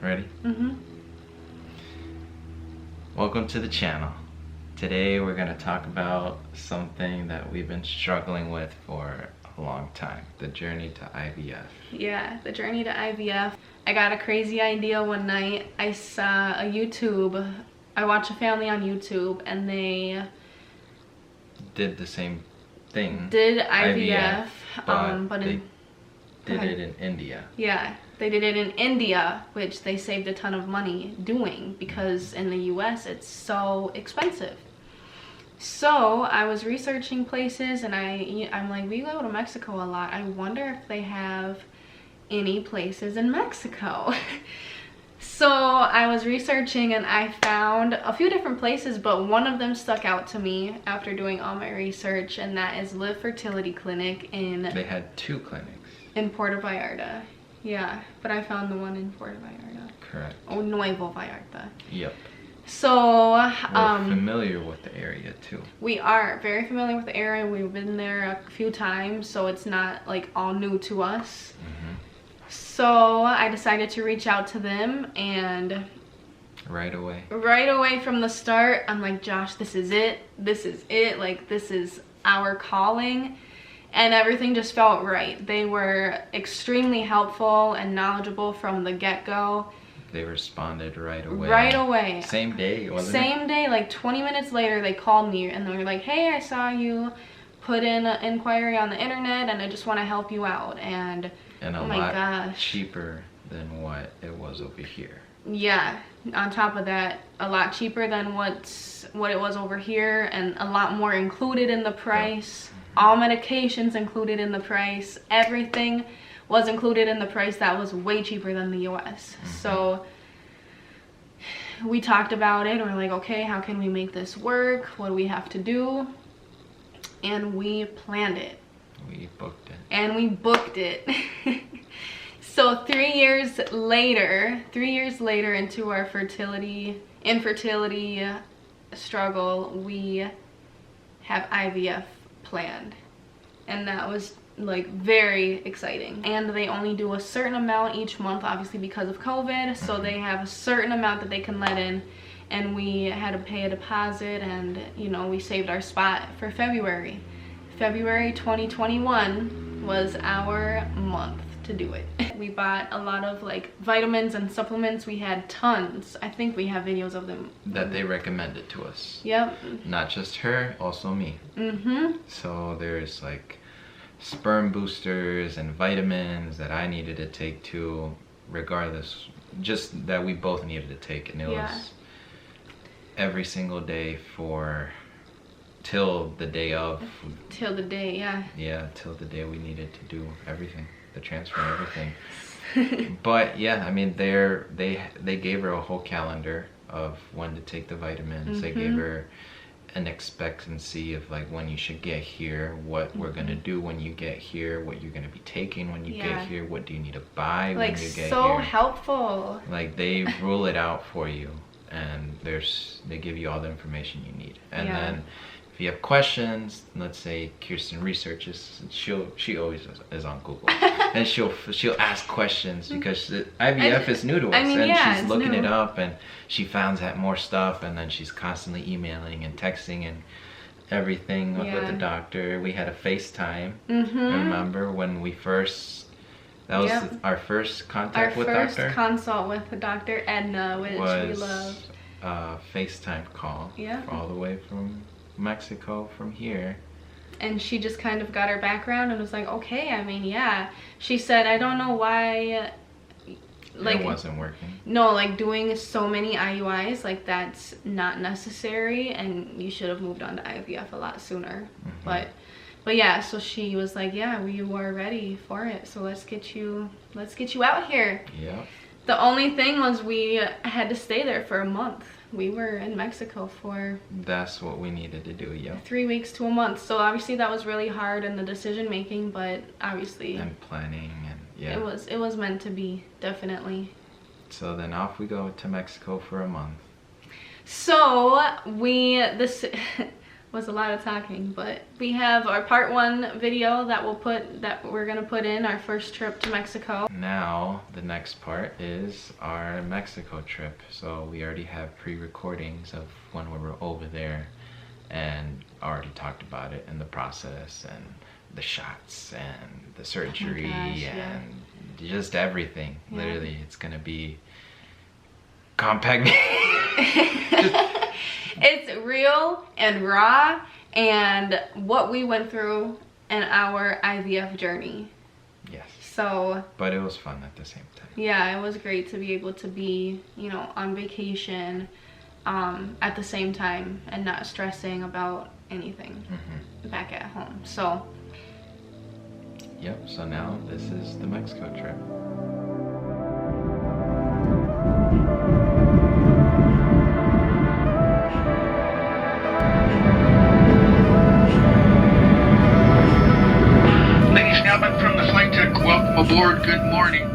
Ready? Mm-hmm. Welcome to the channel. Today we're going to talk about something that we've been struggling with for a long time. The journey to IVF. Yeah, the journey to IVF. I got a crazy idea one night. I saw a YouTube. I watched a family on YouTube and they Did the same thing. did IVF, but they did it in India. Yeah, they did it in India, which they saved a ton of money doing because in the US it's so expensive. So I was researching places and I'm like, we go to Mexico a lot. I wonder if they have any places in Mexico. So I was researching and I found a few different places, but one of them stuck out to me after doing all my research, and that is Live Fertility Clinic in... They had two clinics. In Puerto Vallarta. Yeah, but I found the one in Puerto Vallarta. Correct. Oh, Nuevo Vallarta. Yep. So, we're familiar with the area too. We are very familiar with the area. We've been there a few times, so it's not like all new to us. So I decided to reach out to them, and right away from the start, I'm like, Josh, this is it. Like, this is our calling. And everything just felt right. They were extremely helpful and knowledgeable from the get-go. They responded right away. Right away. Same day, wasn't it? Same day, like 20 minutes later, they called me and they were like, hey, I saw you put in an inquiry on the internet and I just want to help you out. And a oh my lot gosh, cheaper than what it was over here. Yeah, on top of that, a lot cheaper than what it was over here, and a lot more included in the price. All medications included in the price. Everything was included in the price. That was way cheaper than the US. So we talked about it. We're like, okay, how can we make this work? What do we have to do? And we planned it. We booked it. And we booked it. So 3 years later into our infertility struggle, we have IVF planned. And that was like very exciting. And they only do a certain amount each month, obviously because of COVID. So they have a certain amount that they can let in. And we had to pay a deposit, and you know, we saved our spot for February. February 2021 was our month to do it. We bought a lot of like vitamins and supplements. We had tons. I think we have videos of them. That they recommended to us. Yep. Not just her, also me. So there's like sperm boosters and vitamins that I needed to take too, regardless, just that we both needed to take, and it was every single day till the day of. Till the day, yeah. Yeah, till the day we needed to do everything, the transfer and everything. But yeah, I mean, they gave her a whole calendar of when to take the vitamins. They gave her an expectancy of like when you should get here, what we're gonna do when you get here, what you're gonna be taking when you get here, what do you need to buy when you get here. So helpful. Like, they rule it out for you, and they give you all the information you need. And then if you have questions, let's say Kirsten researches, she always is on Google, and she'll ask questions because the IVF is new to us, and she's looking it up, and she finds out more stuff, and then she's constantly emailing and texting and everything with the doctor. We had a FaceTime. Remember when we first? That was our first contact with doctor. Our first consult with Dr. Edna, which we love. FaceTime call. Yeah. All the way from Mexico, from here. And she just kind of got her background and was like, okay, I mean, yeah. She said, I don't know why, like, it wasn't working. No, like, doing so many IUIs, like, that's not necessary, and you should have moved on to IVF a lot sooner. But yeah, so she was like, yeah, we were ready for it, so let's get you out here. Yeah. The only thing was we had to stay there for a month. We were in Mexico for... That's what we needed to do, 3 weeks to a month. So obviously that was really hard in the decision making, but obviously... And planning, and It was meant to be, definitely. So then off we go to Mexico for a month. So was a lot of talking, but we have our part 1 video that we're gonna put in our first trip to Mexico. Now the next part is our Mexico trip. So we already have pre-recordings of when we were over there and already talked about it and the process and the shots and the surgery and just everything. Yeah. Literally, it's gonna be compact. It's real and raw, and what we went through in our IVF journey. Yes. So. But it was fun at the same time. Yeah, it was great to be able to be, you know, on vacation at the same time and not stressing about anything back at home. So. Yep. So now this is the Mexico trip. From the flight deck, welcome aboard, good morning.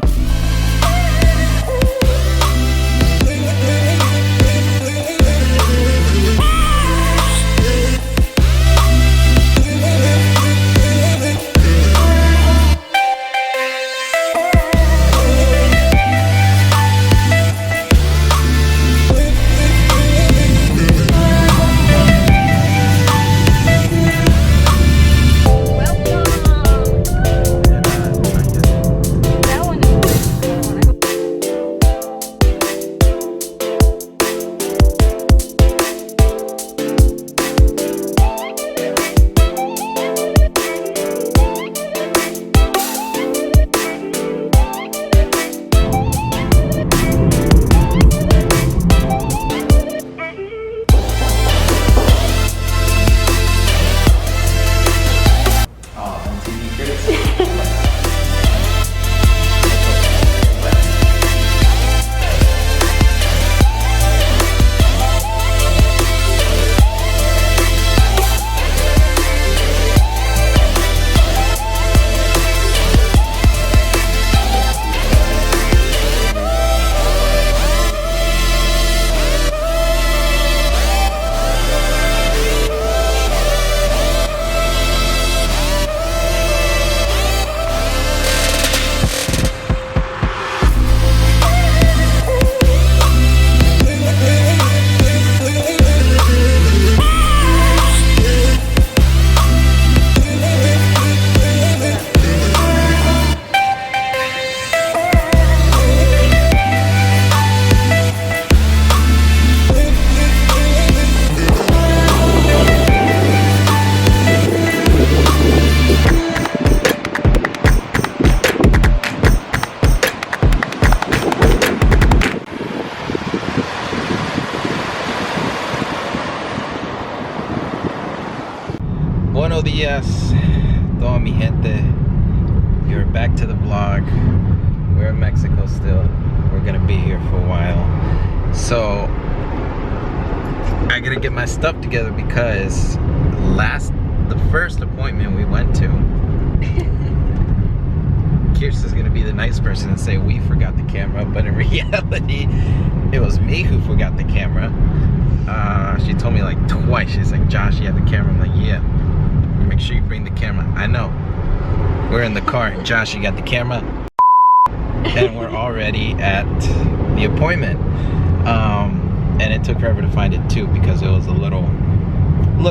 Buenos dias, toda mi gente. You're back to the vlog. We're in Mexico still. We're gonna be here for a while. So I gotta get my stuff together because the first appointment we went to, Kirsten's gonna be the nice person and say we forgot the camera, but in reality, it was me who forgot the camera. She told me like twice. She's like, Josh, you have the camera? I'm like, yeah. Make sure you bring the camera. I know. We're in the car. Josh, you got the camera? And we're already at the appointment. And it took forever to find it too because it was a little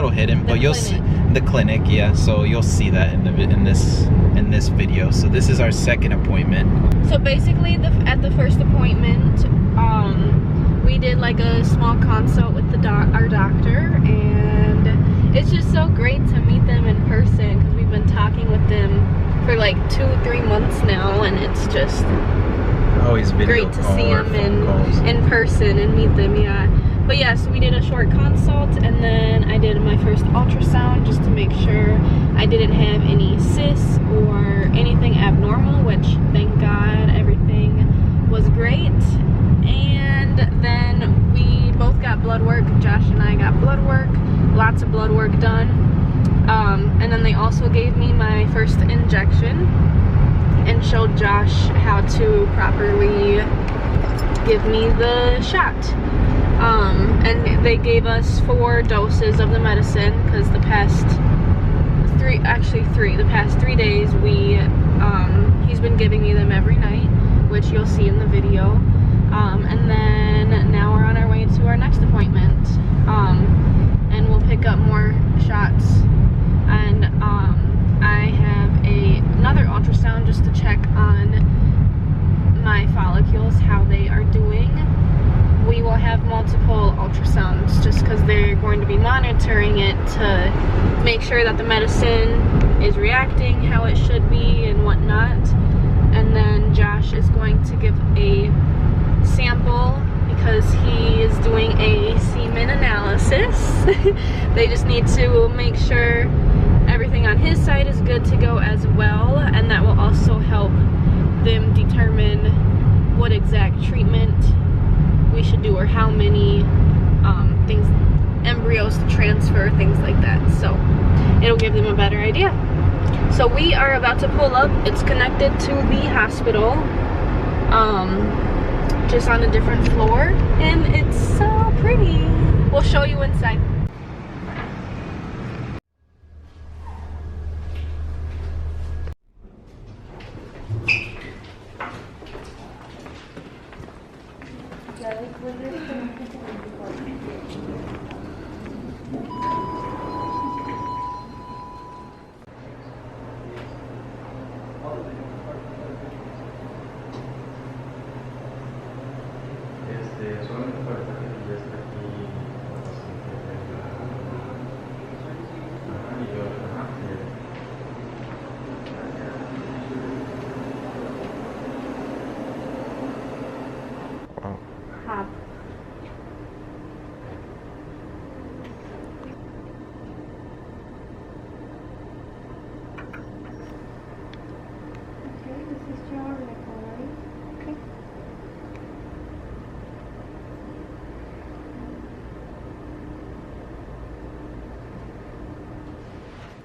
hidden. But you'll see the clinic, yeah. So you'll see that in this video. So this is our second appointment. So basically, at the first appointment, we did like a small consult with our doctor, and it's just so great to meet them in person because we've been talking with them for like 2-3 months now, and it's just always great to see them in person and meet them. Yeah, but yeah, so we did a short consult, and then I did my first ultrasound just to make sure I didn't have any cysts or anything abnormal, which thank God everything was great. And then we both got blood work. Josh and I got blood work, lots of blood work done. And then they also gave me my first injection and showed Josh how to properly give me the shot. And they gave us 4 doses of the medicine because the past 3 days he's been giving me them every night, which you'll see in the video. And then now we're on our way to our next appointment, and we'll pick up more shots. And I have another ultrasound just to check on my follicles, how they are doing. We will have multiple ultrasounds just because they're going to be monitoring it to make sure that the medicine is reacting how it should be and whatnot. And then Josh is going to give a sample because he is doing a semen analysis. They just need to make sure everything on his side is good to go as well, and that will also help them determine what exact treatment we should do or how many embryos to transfer, things like that. So it'll give them a better idea. So we are about to pull up. It's connected to the hospital, just on a different floor, and it's so pretty. We'll show you inside. Solamente para que ya está aquí y yo,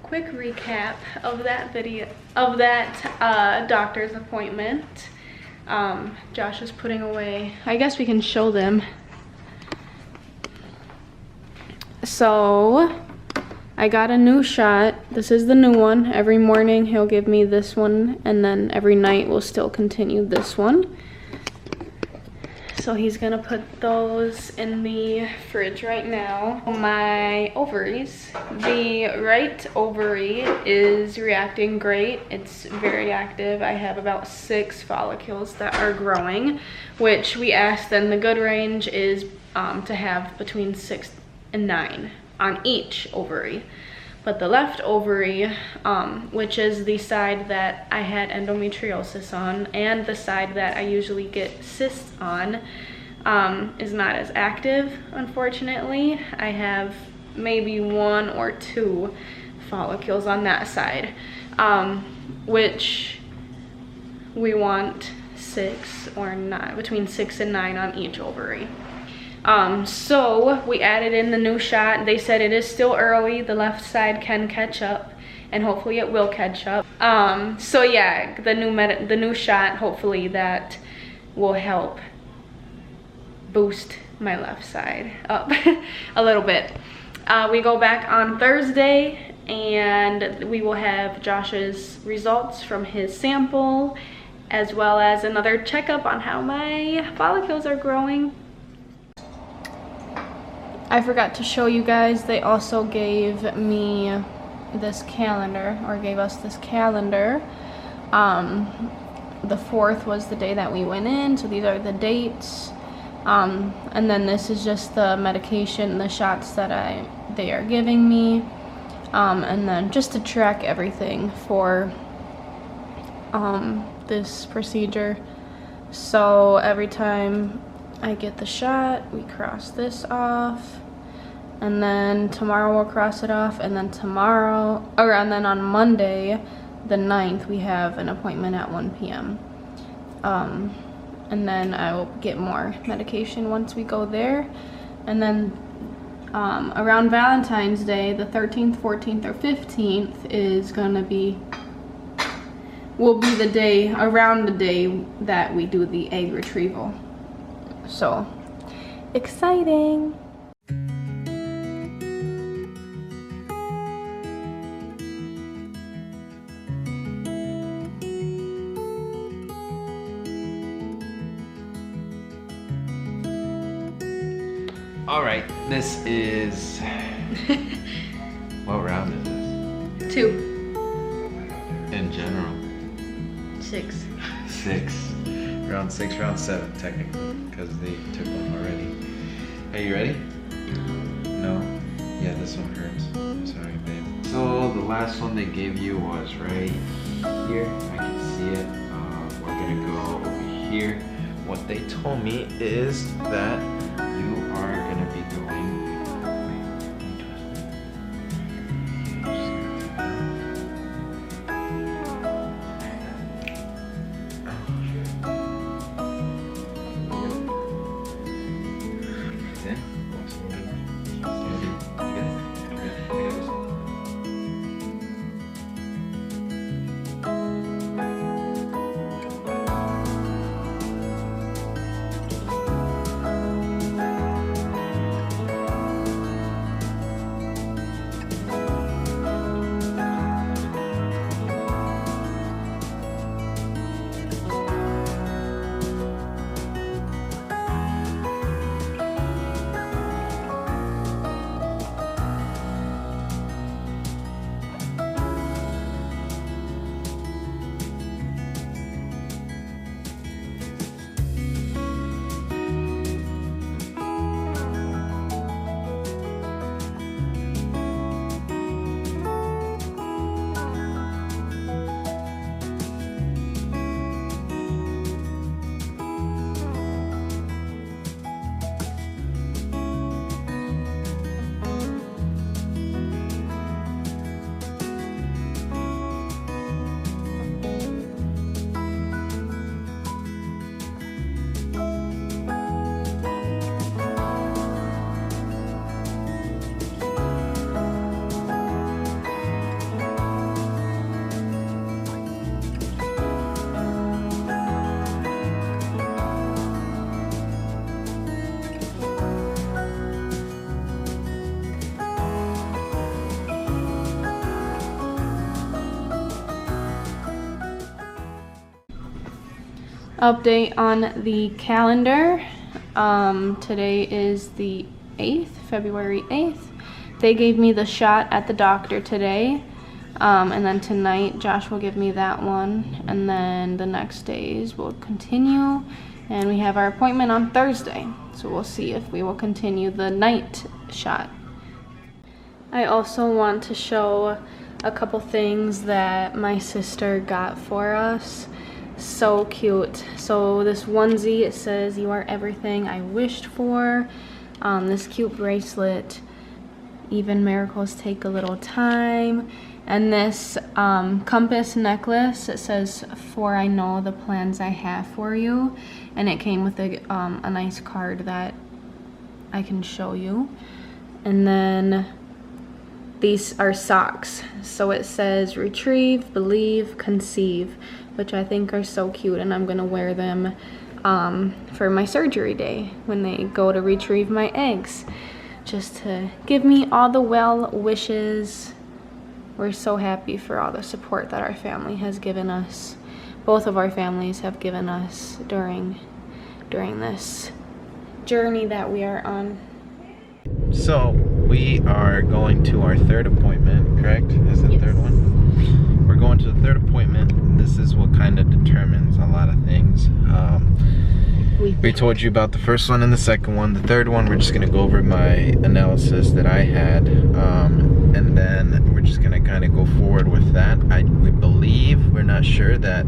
Quick recap of that video, of that doctor's appointment. Josh is putting away, I guess we can show them. So I got a new shot. This is the new one. Every morning he'll give me this one, and then every night we'll still continue this one. So he's gonna put those in the fridge right now. My ovaries. The right ovary is reacting great. It's very active. I have about 6 follicles that are growing, which we asked, and the good range is to have between 6 and 9 on each ovary. But the left ovary, which is the side that I had endometriosis on and the side that I usually get cysts on, is not as active, unfortunately. I have maybe 1 or 2 follicles on that side, which we want 6 or 9, between 6 and 9 on each ovary. So we added in the new shot. They said it is still early. The left side can catch up, and hopefully it will catch up. So yeah, the new shot, hopefully that will help boost my left side up a little bit. We go back on Thursday, and we will have Josh's results from his sample, as well as another checkup on how my follicles are growing. I forgot to show you guys, they also gave me this calendar, or gave us this calendar. The 4th was the day that we went in, so these are the dates. And then this is just the medication, the shots that they are giving me. And then just to track everything for this procedure. So every time I get the shot, we cross this off, and then tomorrow we'll cross it off, and then and then on Monday the 9th we have an appointment at 1 p.m. And then I will get more medication once we go there. And then around Valentine's Day, the 13th, 14th, or 15th will be the day, around the day that we do the egg retrieval. So Exciting. All right, this is, what round is this? 2. In general? 6. 6. Round 6, round 7 technically, because they took one already. Are you ready? No? Yeah, this one hurts. Sorry, babe. So the last one they gave you was right here. I can see it. We're gonna go over here. What they told me is that you are gonna be going. Update on the calendar. Today is the 8th, February 8th. They gave me the shot at the doctor today. And then tonight Josh will give me that one. And then the next days we'll continue. And we have our appointment on Thursday. So we'll see if we will continue the night shot. I also want to show a couple things that my sister got for us. So cute. So this onesie, it says "You are everything I wished for." This cute bracelet, "Even miracles take a little time." And this compass necklace, it says "For I know the plans I have for you." And it came with a nice card that I can show you. And then these are socks. So it says "Retrieve, Believe, Conceive," which I think are so cute, and I'm gonna wear them for my surgery day when they go to retrieve my eggs, just to give me all the well wishes. We're so happy for all the support that our family has given us. Both of our families have given us during this journey that we are on. So we are going to our 3rd appointment, correct? Is the 3rd one? We're going to the 3rd appointment. This is what kind of determines a lot of things. We told you about the 1st one and the 2nd one. The 3rd one, we're just gonna go over my analysis that I had, and then we're just gonna kind of go forward with that. We believe, we're not sure, that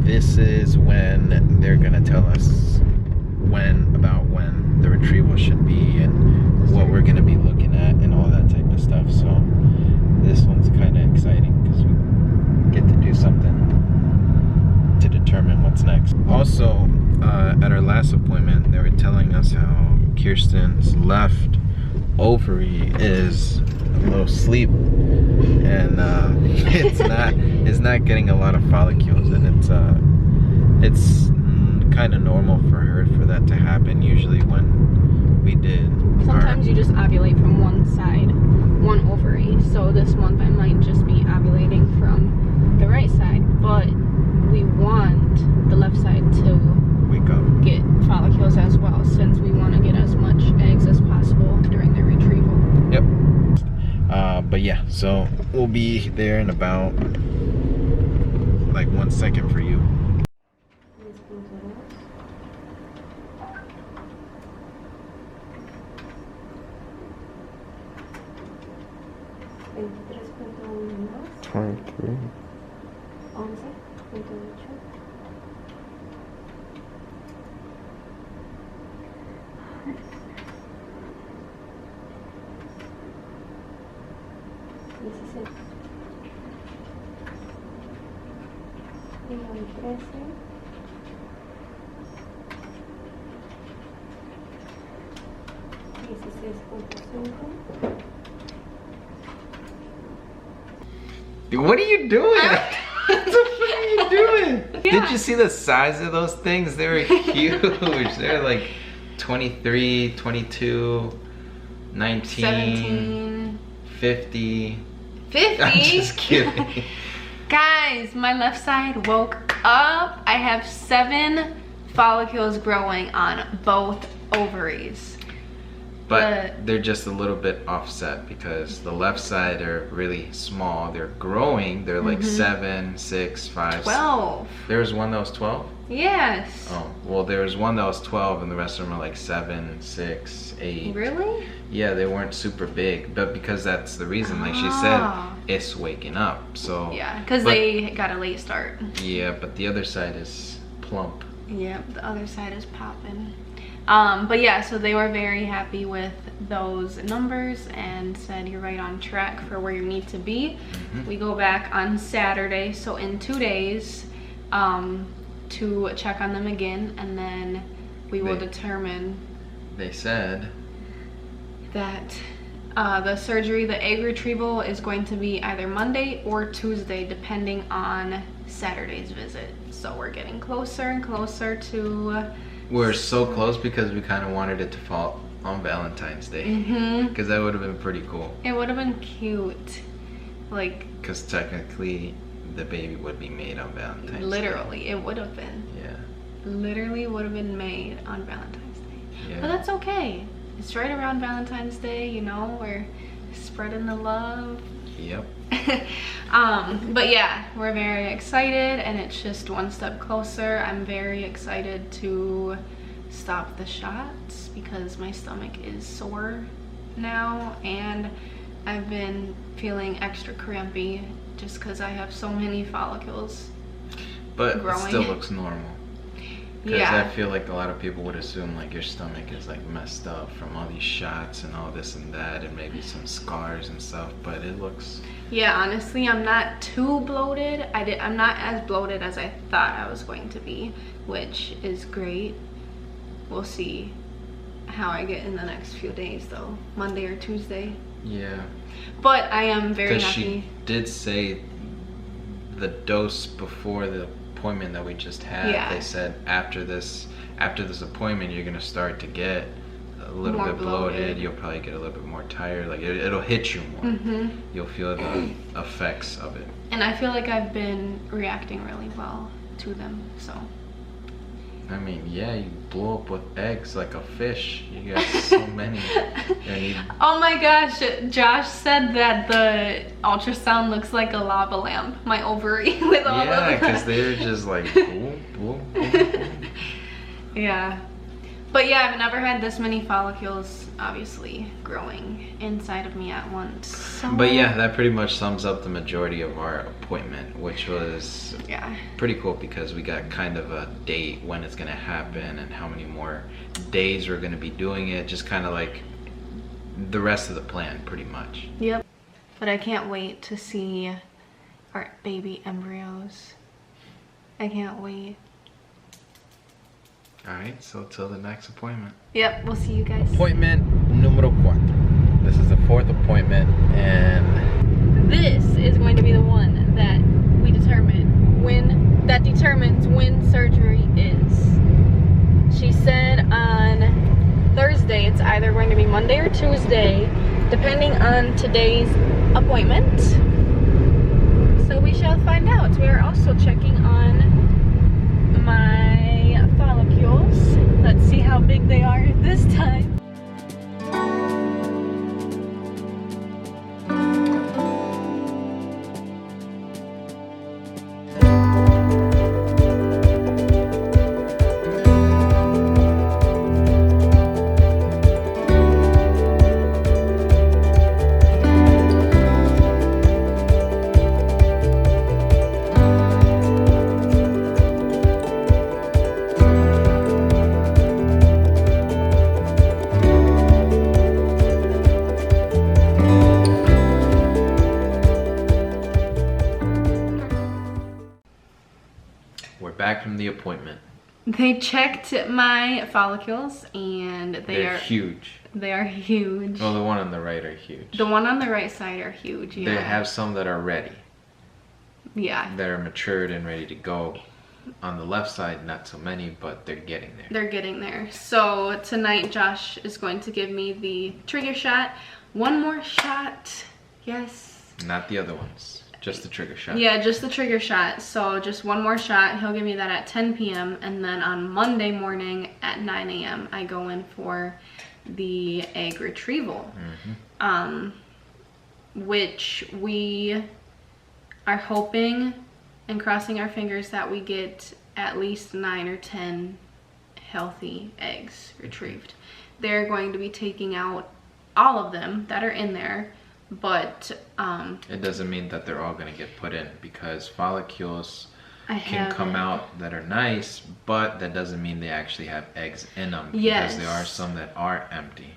this is when they're gonna tell us when the retrieval should be and what we're gonna be looking at and all that type of stuff. So this one's kind of exciting because we get to do something to determine what's next. Also, at our last appointment, they were telling us how Kirsten's left ovary is a little asleep, and it's not getting a lot of follicles, and it's kind of normal for her for that to happen. Usually when ovary. So this month I might just be ovulating from the right side, but we want the left side to wake up, get follicles as well, since we want to get as much eggs as possible during the retrieval. Yep. But yeah, so we'll be there in about like 1 second for you. What are you doing? What the fuck are you doing? Yeah. Did you see the size of those things? They were huge. They're like 23, 22, 19, 17, 50. 50. I'm just kidding. Guys, my left side woke up. I have 7 follicles growing on both ovaries. But they're just a little bit offset because the left side are really small. They're growing. They're like 7, 6, 5, 12. There was one that was 12? Yes. Oh, well, there was one that was 12 and the rest of them are like 7, 6, 8. Really? Yeah, they weren't super big, but because that's the reason, like she said, it's waking up. So yeah, because they got a late start. Yeah, but the other side is plump. Yeah, the other side is popping. But yeah, so they were very happy with those numbers and said you're right on track for where you need to be. We go back on Saturday, so in 2 days, to check on them again, and then we will determine. They said that the surgery, the egg retrieval, is going to be either Monday or Tuesday, depending on Saturday's visit. So we're getting closer and closer to... We're so close because we kind of wanted it to fall on Valentine's Day. Because that would have been pretty cool. It would have been cute. Like... Because technically, the baby would be made on Valentine's Day. Literally, it would have been. Yeah. Literally would have been made on Valentine's Day. Yeah. But that's okay. It's right around Valentine's Day, you know, we're spreading the love. Yep. But yeah, we're very excited and it's just one step closer. I'm very excited to stop the shots because my stomach is sore now and I've been feeling extra crampy just because I have so many follicles. But growing. It still looks normal. Because Yeah. I feel like a lot of people would assume like your stomach is like messed up from all these shots and all this and that and maybe some scars and stuff, but it looks... Yeah, honestly, I'm not too bloated. I'm not as bloated as I thought I was going to be, which is great. We'll see how I get in the next few days though, Monday or Tuesday. Yeah. But I am very Because happy. she did say the dose before the appointment that we just had, Yeah. they said after this appointment you're gonna start to get a little More bit bloated. bloated. You'll probably get a little bit more tired, like it'll hit you more. You'll feel the effects of it. And I feel like I've been reacting really well to them, so. I mean, yeah, you blow up with eggs like a fish. You got so many. Oh my gosh, Josh said that the ultrasound looks like a lava lamp, my ovary, with all Yeah, of because they're just like boom, boom, boom, boom. Yeah. But yeah, I've never had this many follicles, obviously, growing inside of me at once. So, But yeah, that pretty much sums up the majority of our appointment, which was pretty cool because we got kind of a date when it's going to happen and how many more days we're going to be doing it. Just kind of like the rest of the plan, pretty much. Yep. But I can't wait to see our baby embryos. I can't wait. Alright, so till the next appointment. Yep, we'll see you guys. Appointment numero 4. This is the 4th appointment, and this is going to be the one that we determines when surgery is. She said on Thursday it's either going to be Monday or Tuesday, depending on today's appointment. So we shall find out. We are also checking on my follicles. Let's see how big they are this time. We're back from the appointment. They checked my follicles and They're huge. They are huge. Well, the one on the right are huge. The one on the right side are huge, yeah. They have some that are ready. Yeah. That are matured and ready to go. On the left side, not so many, but they're getting there. They're getting there. So tonight, Josh is going to give me the trigger shot. One more shot. Yes. Not the other ones. Just the trigger shot. Yeah, just the trigger shot. So just one more shot. He'll give me that at 10 p.m. And then on Monday morning at 9 a.m. I go in for the egg retrieval. Which we are hoping and crossing our fingers that we get at least 9 or 10 healthy eggs retrieved. They're going to be taking out all of them that are in there. But it doesn't mean that they're all going to get put in, because follicles can come out that are nice, but that doesn't mean they actually have eggs in them. Yes. Because there are some that are empty.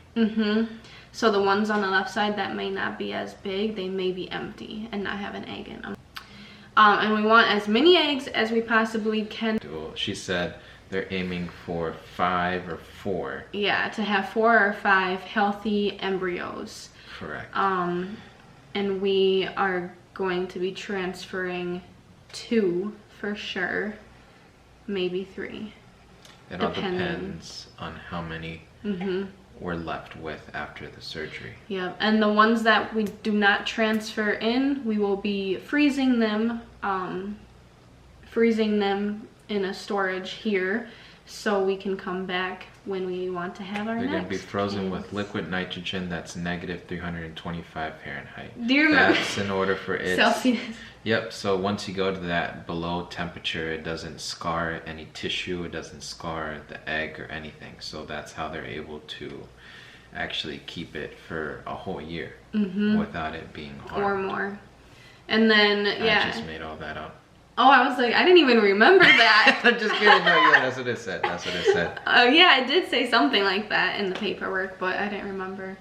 So the ones on the left side that may not be as big, they may be empty and not have an egg in them. And we want as many eggs as we possibly can. She said they're aiming for 5 or 4. Yeah, to have 4 or 5 healthy embryos. Correct. And we are going to be transferring 2 for sure, maybe 3. It all depends on how many we're left with after the surgery. Yeah, and the ones that we do not transfer in, we will be freezing them in a storage here, so we can come back when we want to have our next. They're going to be frozen with liquid nitrogen that's negative 325 Fahrenheit. Do you remember? That's in order for it. Celsius. Yep, so once you go to that below temperature, it doesn't scar any tissue, it doesn't scar the egg or anything. So that's how they're able to actually keep it for a whole year without it being harmed. Or more. And then, yeah. I just made all that up. Oh, I was like, I didn't even remember that. I'm just kidding. No, yeah, that's what it said. That's what it said. Yeah, I did say something like that in the paperwork, but I didn't remember.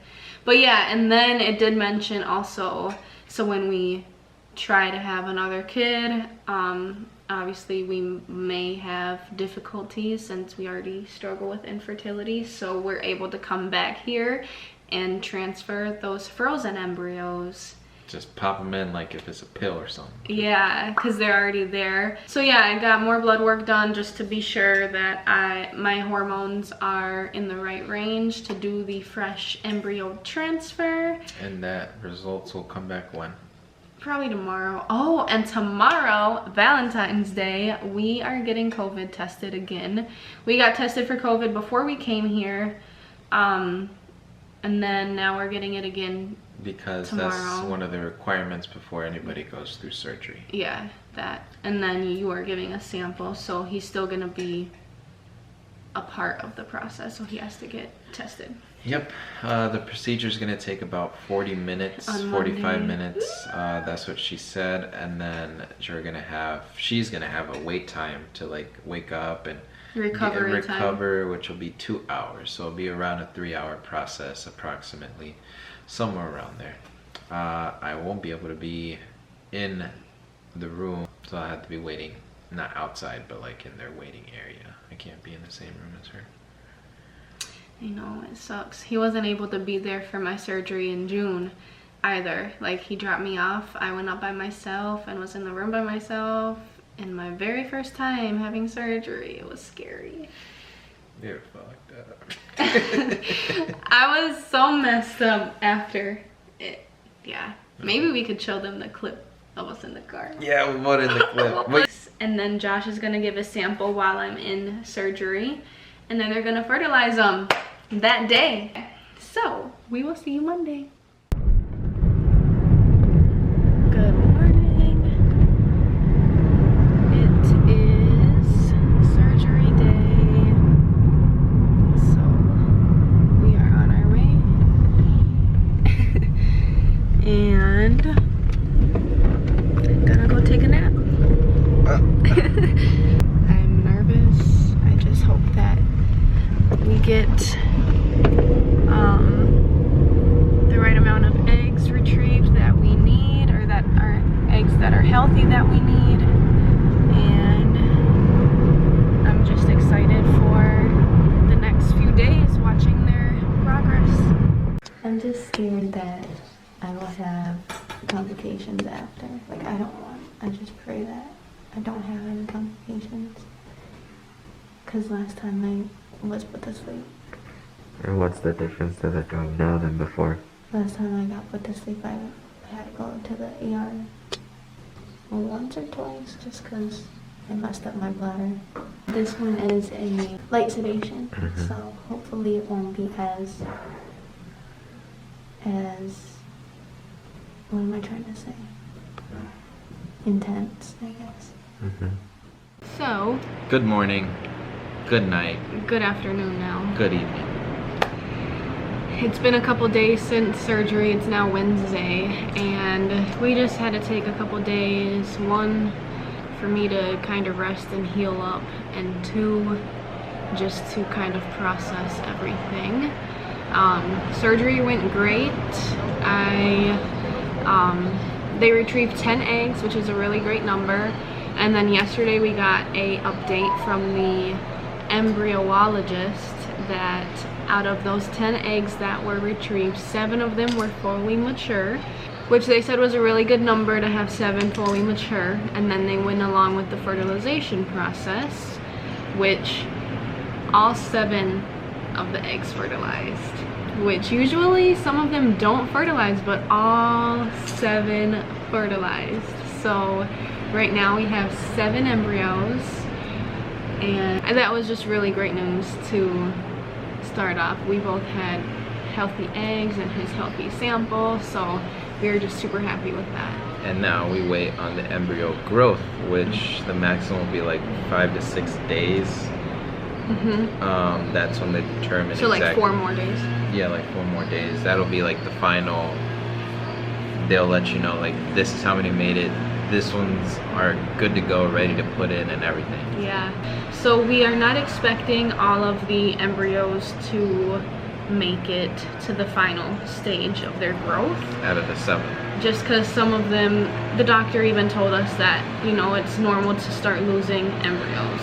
But yeah, and then it did mention also, so when we try to have another kid, obviously we may have difficulties since we already struggle with infertility. So we're able to come back here and transfer those frozen embryos. Just pop them in like if it's a pill or something. Yeah, because they're already there. So yeah, I got more blood work done just to be sure that my hormones are in the right range to do the fresh embryo transfer. And that results will come back when? Probably tomorrow. Oh, and tomorrow, Valentine's Day, we are getting COVID tested again. We got tested for COVID before we came here. And then now we're getting it again because tomorrow. That's one of the requirements before anybody goes through surgery. Yeah, that. And then you are giving a sample, so he's still gonna be a part of the process, so he has to get tested. Yep, the procedure is gonna take about 40 minutes, 45 minutes. That's what she said, and then she's gonna have a wait time to like wake up and recover, which will be 2 hours. So it'll be around a 3-hour process, approximately, somewhere around there. I won't be able to be in the room, so I have to be waiting, not outside, but like in their waiting area. I can't be in the same room as her. I know, it sucks. He wasn't able to be there for my surgery in June either. Like, he dropped me off. I went up by myself and was in the room by myself. And my very first time having surgery, it was scary. You're fucked up. I was so messed up after it. Yeah, Maybe we could show them the clip of us in the car. Yeah, we put in the clip. Wait. And then Josh is gonna give a sample while I'm in surgery. And then they're gonna fertilize them that day. So, we will see you Monday. Good morning. It is surgery day. So, we are on our way. And gonna go take a nap. I'm nervous. I just hope that we get the right amount of eggs retrieved that we need, or that are eggs that are healthy that we need. And I'm just excited for the next few days watching their progress. I'm just scared that I will have complications after. Like, I just pray that I don't have any complications. Because last time I was put to sleep. And what's the difference that they're doing now than before? Last time I got put to sleep, I had to go to the ER once or twice just because I messed up my bladder. This one is a light sedation, so hopefully it won't be as, what am I trying to say? Intense, I guess. So, Good morning. Good night. good afternoon now. Good evening. It's been a couple days since surgery. It's now Wednesday, and we just had to take a couple days. One, for me to kind of rest and heal up, and two, just to kind of process everything. Surgery went great. They retrieved 10 eggs, which is a really great number. And then yesterday we got a update from the embryologist that out of those 10 eggs that were retrieved, 7 of them were fully mature, which they said was a really good number to have 7 fully mature. And then they went along with the fertilization process, which all 7 of the eggs fertilized, which usually some of them don't fertilize, but all 7 fertilized. So right now we have 7 embryos, and that was just really great news to start off. We both had healthy eggs and his healthy sample, so we were just super happy with that. And now we wait on the embryo growth, which the maximum will be like 5 to 6 days. That's when they determine So like 4 more days. Yeah, like 4 more days. That'll be like the final. They'll let you know, like, this is how many made it. This ones are good to go, ready to put in and everything. Yeah. So we are not expecting all of the embryos to make it to the final stage of their growth. Out of the 7. Just because some of them, the doctor even told us that, you know, it's normal to start losing embryos.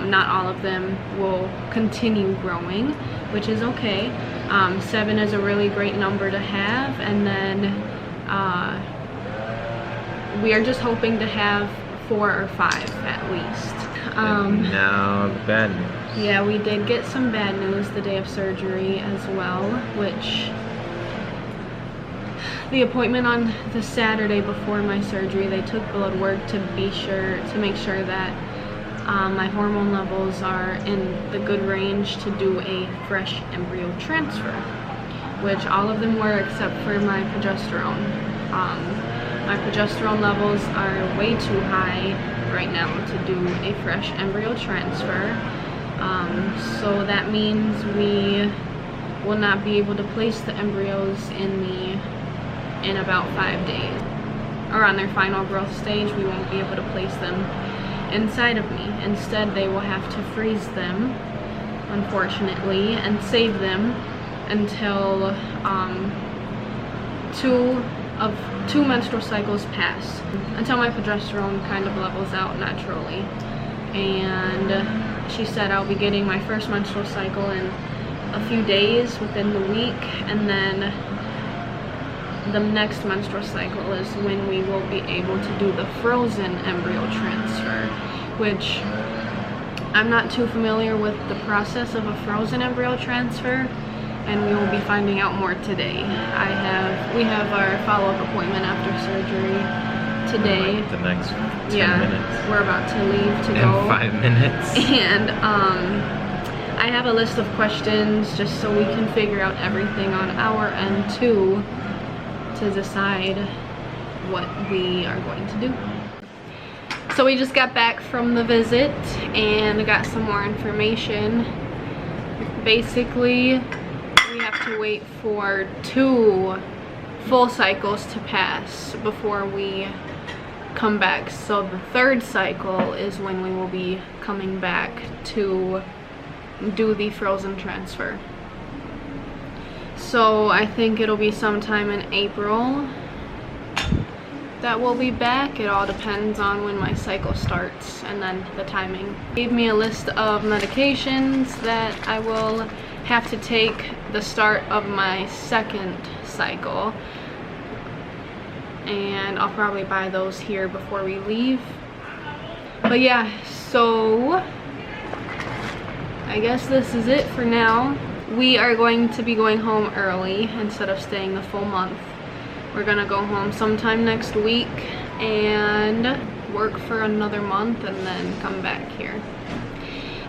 Not all of them will continue growing, which is okay. 7 is a really great number to have, and then we are just hoping to have 4 or 5 at least. And now the bad news. Yeah, we did get some bad news the day of surgery as well, which the appointment on the Saturday before my surgery, they took blood work to make sure that my hormone levels are in the good range to do a fresh embryo transfer, which all of them were except for my progesterone. My progesterone levels are way too high right now to do a fresh embryo transfer. So that means we will not be able to place the embryos in about 5 days. Or on their final growth stage, we won't be able to place them inside of me. Instead, they will have to freeze them, unfortunately, and save them until 2 menstrual cycles pass, until my progesterone kind of levels out naturally. And she said I'll be getting my first menstrual cycle in a few days within the week, and then the next menstrual cycle is when we will be able to do the frozen embryo transfer, which I'm not too familiar with the process of a frozen embryo transfer. and we will be finding out more today. We have our follow-up appointment after surgery today. Like the next 10 minutes. We're about to leave to In go. 5 minutes. And I have a list of questions just so we can figure out everything on our end too, to decide what we are going to do. So we just got back from the visit and got some more information. Basically, we have to wait for 2 full cycles to pass before we come back. So the 3rd cycle is when we will be coming back to do the frozen transfer. So I think it'll be sometime in April that we'll be back. It all depends on when my cycle starts and then the timing. Gave me a list of medications that I will have to take the start of my 2nd cycle, and I'll probably buy those here before we leave. But yeah, so I guess this is it for now. We are going to be going home early instead of staying the full month. We're gonna go home sometime next week and work for another month and then come back here.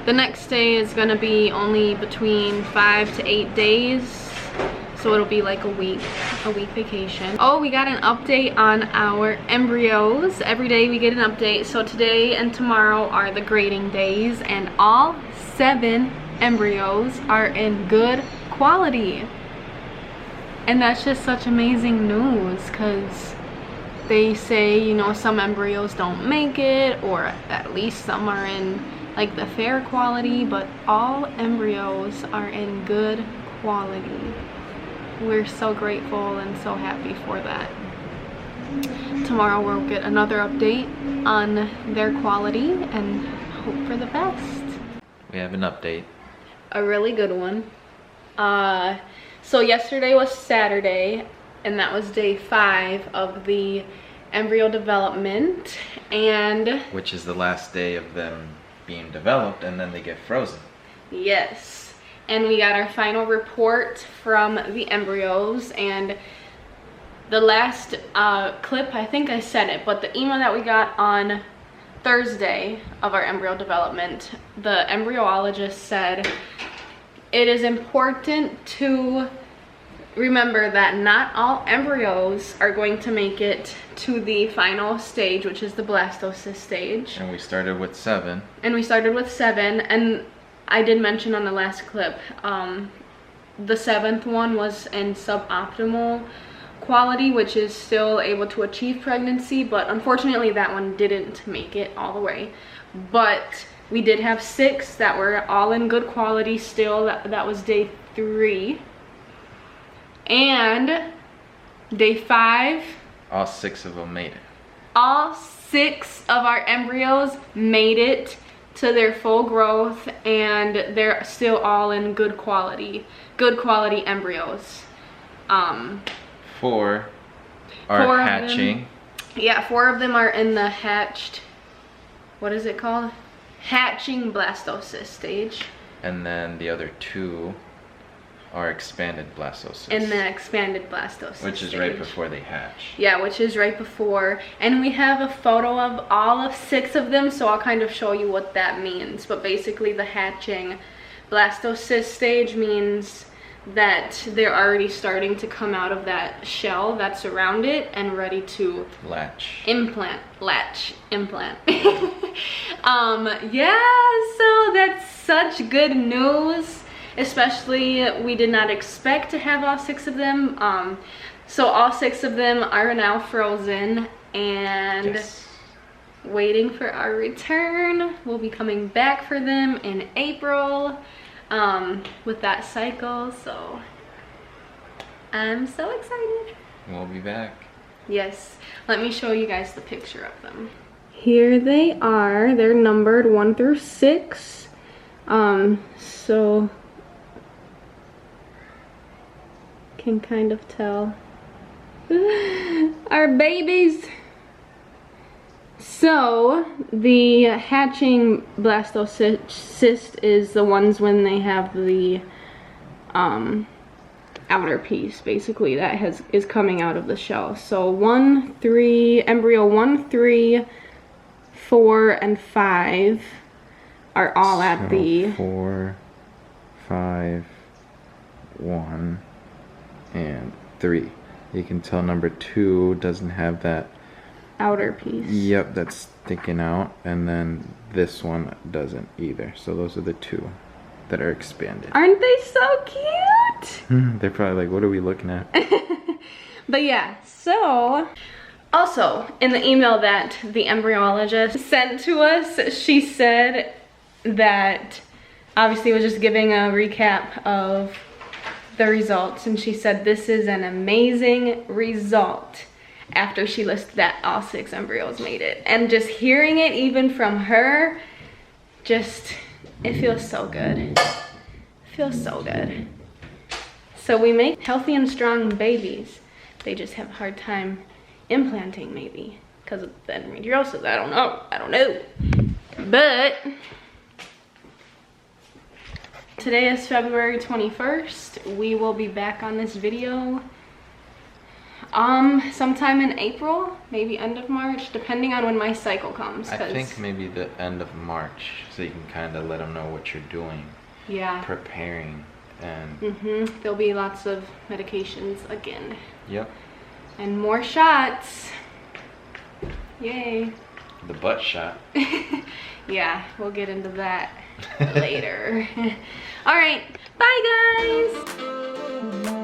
The next stay is gonna be only between 5 to 8 days, so it'll be like a week vacation. Oh, we got an update on our embryos. Every day we get an update. So today and tomorrow are the grading days, and all 7 embryos are in good quality. And that's just such amazing news, because they say, you know, some embryos don't make it, or at least some are in like the fair quality, but all embryos are in good quality. We're so grateful and so happy for that. Tomorrow we'll get another update on their quality and hope for the best. We have an update. A really good one. So yesterday was Saturday, and that was day 5 of the embryo development, and Which is the last day of them being developed, and then they get frozen. yes, and we got our final report from the embryos. And the last clip, I think I said it, but the email that we got on Thursday of our embryo development, the embryologist said it is important to remember that not all embryos are going to make it to the final stage, which is the blastocyst stage. And we started with 7. And we started with 7, and I did mention on the last clip, the 7th one was in suboptimal quality, which is still able to achieve pregnancy, but unfortunately that one didn't make it all the way. But we did have 6 that were all in good quality still. That was day 3. And day 5, All 6 of them made it. all 6 of our embryos made it to their full growth, and they're still all in good quality embryos. 4 are 4 of hatching. Yeah, 4 of them are in the hatched, what is it called? Hatching blastocyst stage. And then the other 2 are expanded blastocysts. In the expanded blastocyst Which is stage. right before they hatch. Yeah, which is right before. And we have a photo of all of 6 of them, so I'll kind of show you what that means. But basically the hatching blastocyst stage means that they're already starting to come out of that shell that's around it and ready to Latch. implant. Yeah, so that's such good news. Especially, we did not expect to have all 6 of them. So all 6 of them are now frozen and Yes. waiting for our return. We'll be coming back for them in April with that cycle. So I'm so excited. We'll be back. Yes, let me show you guys the picture of them. Here they are. They're numbered 1 through 6. So can kind of tell our babies. So the hatching blastocyst is the ones when they have the outer piece basically that is coming out of the shell. So embryo 1, 3, 4, and 5 are all at the 4, 5, 1, and 3. You can tell number 2 doesn't have that outer piece. Yep, that's sticking out, and then this one doesn't either. So those are the 2 that are expanded. Aren't they so cute? They're probably like, what are we looking at? But yeah, so also in the email that the embryologist sent to us, she said that obviously was just giving a recap of the results, and she said this is an amazing result after she listed that all 6 embryos made it. And just hearing it even from her, just, it feels so good. It feels so good. So we make healthy and strong babies. They just have a hard time implanting, maybe because of the endometriosis. I don't know. But today is February 21st. We will be back on this video sometime in April, maybe end of March, depending on when my cycle comes. I think maybe the end of March, so you can kind of let them know what you're doing. Yeah. Preparing and. There'll be lots of medications again. Yep. And more shots. Yay. The butt shot. Yeah, we'll get into that later. All right, bye guys.